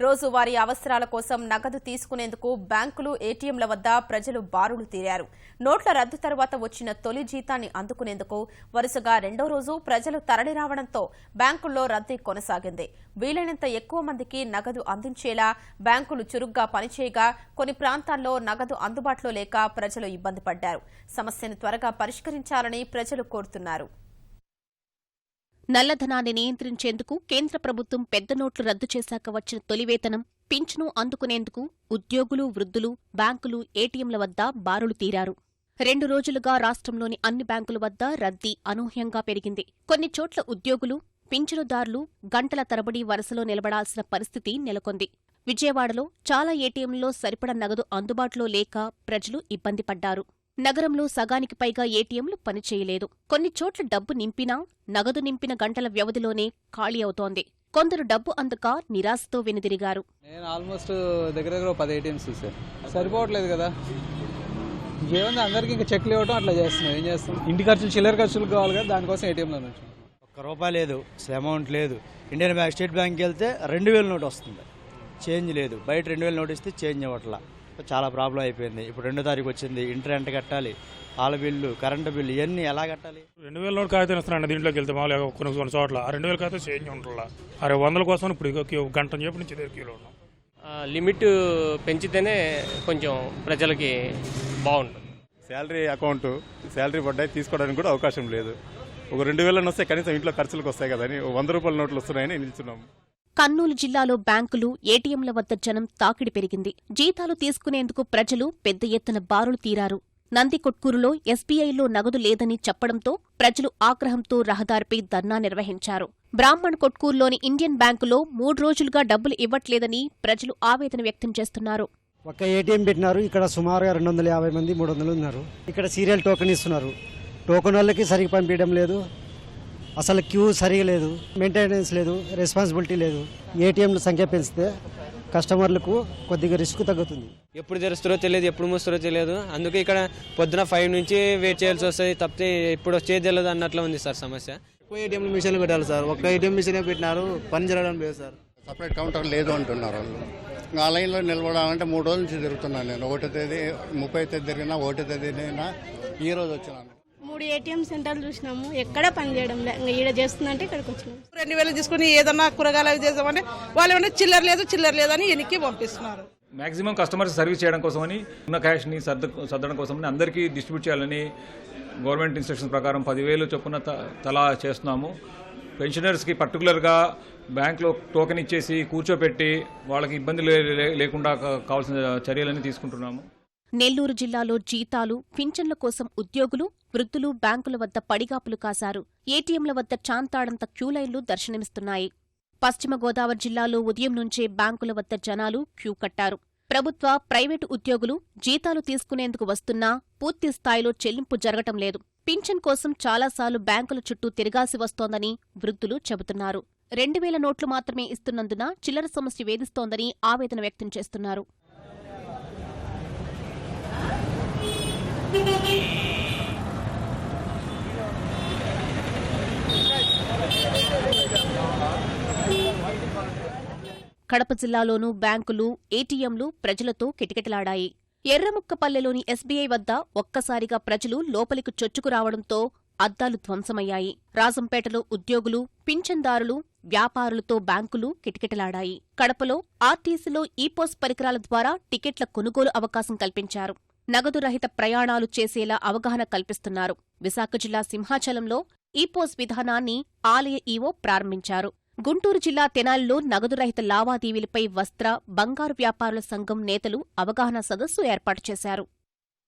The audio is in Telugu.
రోజువారీ అవసరాల కోసం నగదు తీసుకునేందుకు బ్యాంకులు, ఏటీఎంల వద్ద ప్రజలు బారులు తీరారు. నోట్ల రద్దు తర్వాత వచ్చిన తొలి జీతాన్ని అందుకునేందుకు వరుసగా రెండో రోజు ప్రజలు తరలిరావడంతో బ్యాంకుల్లో రద్దీ కొనసాగింది. వీలైనంత ఎక్కువ మందికి నగదు అందించేలా బ్యాంకులు చురుగ్గా పనిచేయగా కొన్ని ప్రాంతాల్లో నగదు అందుబాటులో లేక ప్రజలు ఇబ్బంది పడ్డారు. సమస్యను త్వరగా పరిష్కరించాలని ప్రజలు కోరుతున్నారు. నల్లధనాన్ని నియంత్రించేందుకు కేంద్ర ప్రభుత్వం పెద్ద నోట్లు రద్దు చేశాక వచ్చిన తొలి వేతనం, పింఛను అందుకునేందుకు ఉద్యోగులు, వృద్ధులు బ్యాంకులు, ఏటీఎంల వద్ద బారులు తీరారు. 2 రోజులుగా రాష్ట్రంలోని అన్ని బ్యాంకుల వద్ద రద్దీ అనూహ్యంగా పెరిగింది. కొన్ని చోట్ల ఉద్యోగులు, పింఛనుదారులు గంటల తరబడి వరుసలో నిలబడాల్సిన పరిస్థితి నెలకొంది. విజయవాడలో చాలా ఏటీఎంల్లో సరిపడా నగదు అందుబాటులో లేక ప్రజలు ఇబ్బంది పడ్డారు. నగరంలో సగానికి పైగా ఏటీఎంలు పనిచేయలేదు. కొన్ని చోట్ల డబ్బు నింపినా నగదు నింపిన గంటల వ్యవధిలోనే ఖాళీ అవుతోంది. కొందరు డబ్బు అందక నిరాశతో వెనుదిరిగారు. నేను ఆల్మోస్ట్ దగ్గర 10 ఏటీఎంస్ చూసాను. సరిపోవట్లేదు కదా, ఇంకేముంది, అందరికీ ఇంకా చెక్లు ఇవ్వడం అట్లా చేస్తున్నాం. ఏం చేస్తాం, ఇంటి ఖర్చులు, చిల్లర ఖర్చులు కావాలి కదా, దానికోసం ఏటీఎంలో నుంచి ₹1 లేదు, అమౌంట్ లేదు. ఇండియన్ బ్యాంక్, స్టేట్ బ్యాంక్కి వెళ్తే 2000 నోట్ వస్తుంది, చేంజ్ లేదు. బయట 2000 నోట్ ఇస్తే చేంజ్ అవ్వట్లా. చాలా ప్రాబ్లం అయిపోయింది. ఇప్పుడు 2వ తారీఖు వచ్చింది, ఇంటర్నెట్ కట్టాలి, పాల బిల్లు, కరెంటు బిల్లు, ఇవన్నీ ఎలా కట్టాలి? 2000 నోట్ కాగితం ఇస్తున్నాను. దీంట్లోకి వెళ్తే మామూలుగా కొన్ని చోట్ల 2000 కాగితం చేంజ్ ఉంటుందా? 100 కోసం ఇప్పుడు గంట చెప్పి నుంచి క్యూలో ఉన్నాం. లిమిట్ పెంచితేనే కొంచెం ప్రజలకి బాగుంటుంది. శాలరీ అకౌంట్, శాలరీ పడ్డాయి, తీసుకోవడానికి కూడా అవకాశం లేదు. ఒక 2000 వస్తే కనీసం ఇంట్లో ఖర్చులకు వస్తాయి కదా అని ₹100 నోట్లు వస్తున్నాయని నిల్చున్నాము. కర్నూలు జిల్లాలో బ్యాంకులు, ఏటీఎంల వద్ద జనం తాకిడి పెరిగింది. జీతాలు తీసుకునేందుకు ప్రజలు పెద్ద ఎత్తున బారులు తీరారు. నందికొట్కూరులో ఎస్బీఐలో నగదు లేదని చెప్పడంతో ప్రజలు ఆగ్రహంతో రహదారిపై ధర్నా నిర్వహించారు. బ్రాహ్మణ్ కొట్కూరులోని ఇండియన్ బ్యాంకులో 3 రోజులుగా డబ్బులు ఇవ్వట్లేదని ప్రజలు ఆవేదన వ్యక్తం చేస్తున్నారు. ఒక్క ఏటీఎం పెట్టినారు. ఇక్కడ సుమారుగా 250 మంది, 300 ఉన్నారు. ఇక్కడ సీరియల్ టోకెన్ ఇస్తున్నారు. టోకెన్ వాళ్ళకి సరిగ్గా పంపించడం లేదు. అసలు క్యూ సరిగా లేదు, మెయింటెనెన్స్ లేదు, రెస్పాన్సిబిలిటీ లేదు. ఏటీఎంల సంఖ్య పెంచితే కస్టమర్లకు కొద్దిగా రిస్క్ తగ్గుతుంది. ఎప్పుడు తెరుస్తారో తెలియదు, ఎప్పుడు మూస్తారో తెలియదు. అందుకే ఇక్కడ పొద్దున 5 నుంచి వెయిట్ చేయాల్సి వస్తుంది తప్పితే ఎప్పుడు వచ్చేది తెలియదు అన్నట్లు ఉంది సార్ సమస్య. ఎక్కువ ఏటీఎం మిషన్లు పెట్టాలి సార్. ఒక్క ఏటీఎం మిషనే పెట్టినారు, పని జరగడం లేదు సార్. సపరేట్ కౌంటర్ లేదు అంటున్నారు వాళ్ళు. ఆ లైన్లో నిలబడాలంటే 3 రోజుల నుంచి తిరుగుతున్నాను నేను. 1వ తేదీ, 30వ తేదీ తిరిగినా, 1వ తేదీనైనా ఈ రోజు వచ్చినాను. 3 ఏటీఎం సెంటర్లు చూసినాము, ఎక్కడ పని చేయడం లేదు. ఇంకా ఈడ చేస్తుందంటే ఇక్కడికి వచ్చినాము. 2000 తీసుకుని ఏదన్నా కూరగాయలు చేద్దామని వాళ్ళు ఏమన్నా చిల్లర లేదని వెనక్కి పంపిస్తున్నారు. మాక్సిమం కస్టమర్స్ సర్వీస్ చేయడం కోసమని, ఉన్న క్యాష్ని సర్దడం కోసమని అందరికీ డిస్ట్రిబ్యూట్ చేయాలని గవర్నమెంట్ ఇన్స్ట్రక్షన్స్ ప్రకారం 10,000 చొప్పున తలా చేస్తున్నాము. పెన్షనర్స్కి పర్టికులర్గా బ్యాంక్లో టోకెన్ ఇచ్చేసి కూర్చోపెట్టి వాళ్ళకి ఇబ్బంది లేకుండా కావాల్సిన చర్యలన్నీ తీసుకుంటున్నాము. నెల్లూరు జిల్లాలో జీతాలు, పింఛన్ల కోసం ఉద్యోగులు, వృద్ధులు బ్యాంకుల వద్ద పడిగాపులు కాశారు. ఏటీఎంల వద్ద చాంతాడంత క్యూలైన్లు దర్శనమిస్తున్నాయి. పశ్చిమ గోదావరి జిల్లాలో ఉదయం నుంచే బ్యాంకుల వద్ద జనాలు క్యూ కట్టారు. ప్రభుత్వ, ప్రైవేటు ఉద్యోగులు జీతాలు తీసుకునేందుకు వస్తున్నా పూర్తి స్థాయిలో చెల్లింపు జరగటం లేదు. పింఛన్ కోసం చాలాసార్లు బ్యాంకుల చుట్టూ తిరగాల్సి వస్తోందని వృద్ధులు చెబుతున్నారు. 2000 నోట్లు మాత్రమే ఇస్తున్నందున చిల్లర సమస్య వేధిస్తోందని ఆవేదన వ్యక్తం చేస్తున్నారు. కడప జిల్లాలోనూ బ్యాంకులు, ఏటీఎంలు ప్రజలతో కిటకిటలాడాయి. ఎర్రముక్కపల్లెలోని ఎస్బీఐ వద్ద ఒక్కసారిగా ప్రజలు లోపలికి చొచ్చుకురావడంతో అద్దాలు ధ్వంసమయ్యాయి. రాజంపేటలో ఉద్యోగులు, పింఛన్దారులు, వ్యాపారులతో బ్యాంకులు కిటకిటలాడాయి. కడపలో ఆర్టీసీలో ఈపోస్ పరికరాల ద్వారా టికెట్ల కొనుగోలు అవకాశం కల్పించారు. నగదు రహిత ప్రయాణాలు చేసేలా అవగాహన కల్పిస్తున్నారు. విశాఖ జిల్లా సింహాచలంలో ఈపోస్ విధానాన్ని ఆలయ ఈవో ప్రారంభించారు. గుంటూరు జిల్లా తెనాలిలో నగదు రహిత లావాదేవీలపై వస్త్ర, బంగారు వ్యాపారుల సంఘం నేతలు అవగాహన సదస్సు ఏర్పాటు చేశారు.